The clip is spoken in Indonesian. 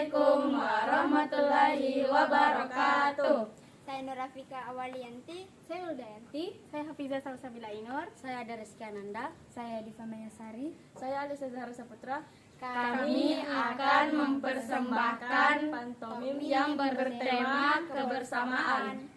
Assalamualaikum warahmatullahi wabarakatuh. Saya Nur Rafika Awalianti. Saya Uldayanti. Saya Hafizah Salsabila Ainur. Saya ada Rizky Ananda. Saya Diva Mayasari. Saya Alisa Zahra Saputra. Kami akan mempersembahkan pantomim yang bertema kebersamaan.